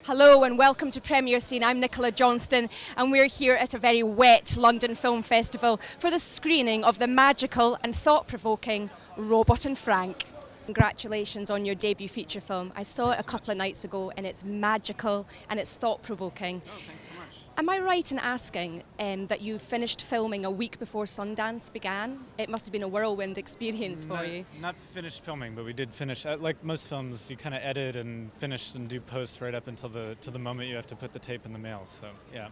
Hello and welcome to Premeire Scene. I'm Nicola Johnstone and we're here at a very wet London Film Festival for the screening of the magical and thought-provoking Robot and Frank. Congratulations on your debut feature film. I saw it a couple of nights ago and it's magical and it's thought-provoking. Oh, thanks so much. Am I right in asking that you finished filming a week before Sundance began? It must have been a whirlwind experience for you. Not finished filming, but we did finish. Like most films, you kind of edit and finish and do post right up until the moment you have to put the tape in the mail. So yeah.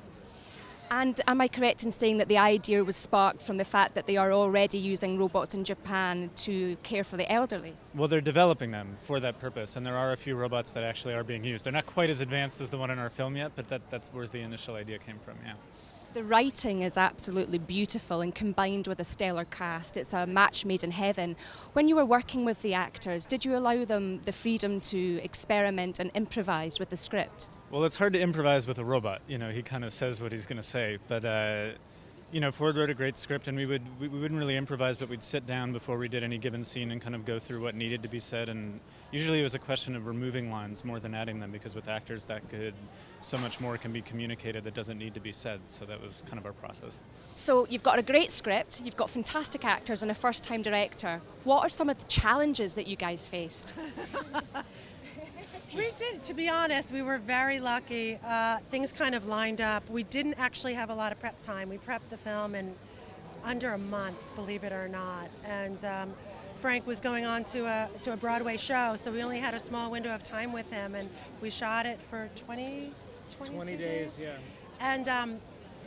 And am I correct in saying that the idea was sparked from the fact that they are already using robots in Japan to care for the elderly? Well, they're developing them for that purpose, and there are a few robots that actually are being used. They're not quite as advanced as the one in our film yet, but that's where the initial idea came from, yeah. The writing is absolutely beautiful and combined with a stellar cast. It's a match made in heaven. When you were working with the actors, did you allow them the freedom to experiment and improvise with the script? Well, it's hard to improvise with a robot. You know, he kind of says what he's going to say. But, Ford wrote a great script, and we wouldn't really improvise, but we'd sit down before we did any given scene and kind of go through what needed to be said. And usually it was a question of removing lines more than adding them, because with actors that good, so much more can be communicated that doesn't need to be said. So that was kind of our process. So you've got a great script, you've got fantastic actors and a first-time director. What are some of the challenges that you guys faced? We did, to be honest, we were very lucky. Things kind of lined up. We didn't actually have a lot of prep time. We prepped the film in under a month, believe it or not. And Frank was going on to a Broadway show, so we only had a small window of time with him, and we shot it for 20 days, yeah. And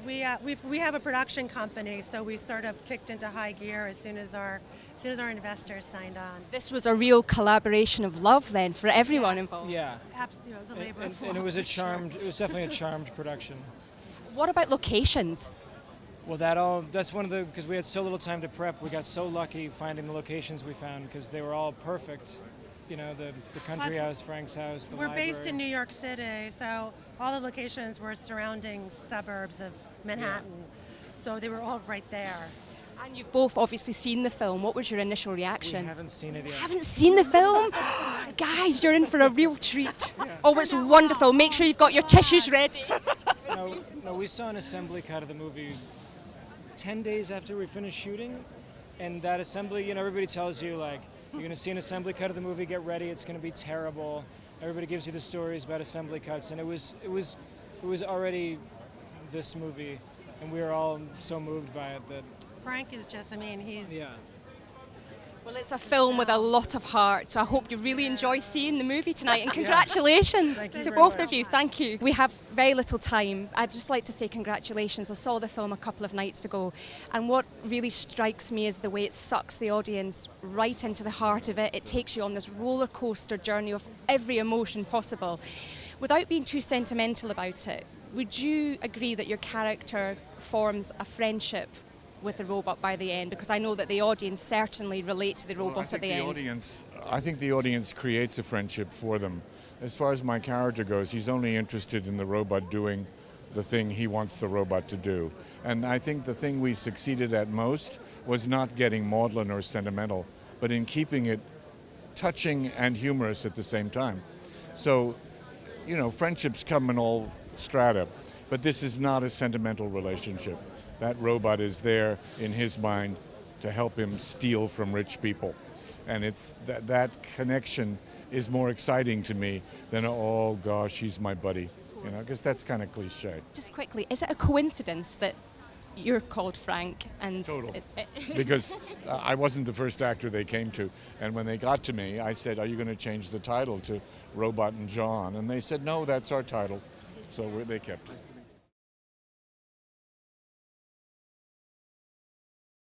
we have a production company, so we sort of kicked into high gear as soon as our investors signed on. This was a real collaboration of love then for everyone involved. Yeah. Absolutely, it was a labor of love. And it was definitely a charmed production. What about locations? Well, that's one of the, because we had so little time to prep, we got so lucky finding the locations we found because they were all perfect. You know, the country house, Frank's house, the library. We're based in New York City, so all the locations were surrounding suburbs of Manhattan. Yeah. So they were all right there. And you've both obviously seen the film. What was your initial reaction? We haven't seen it yet. Haven't seen the film? Guys, you're in for a real treat. Yeah. Oh, it's wonderful. Make sure you've got your tissues ready. No, we saw an assembly cut of the movie 10 days after we finished shooting. And that assembly, everybody tells you, like, you're going to see an assembly cut of the movie, get ready, it's going to be terrible. Everybody gives you the stories about assembly cuts. And it was already this movie. And we were all so moved by it that... Frank is just, he's... Yeah. Well, it's a film with a lot of heart, so I hope you really enjoy seeing the movie tonight, and congratulations to both of you. Thank you. We have very little time. I'd just like to say congratulations. I saw the film a couple of nights ago, and what really strikes me is the way it sucks the audience right into the heart of it. It takes you on this roller coaster journey of every emotion possible. Without being too sentimental about it, would you agree that your character forms a friendship with the robot by the end? Because I know that the audience certainly relate to the robot at the end. I think the audience creates a friendship for them. As far as my character goes, he's only interested in the robot doing the thing he wants the robot to do. And I think the thing we succeeded at most was not getting maudlin or sentimental, but in keeping it touching and humorous at the same time. So, friendships come in all strata, but this is not a sentimental relationship. That robot is there in his mind to help him steal from rich people. And it's that connection is more exciting to me than, oh gosh, he's my buddy. Because that's kind of cliche. Just quickly, is it a coincidence that you're called Frank? And total. Because I wasn't the first actor they came to. And when they got to me, I said, are you going to change the title to Robot and John? And they said, no, that's our title. So they kept it.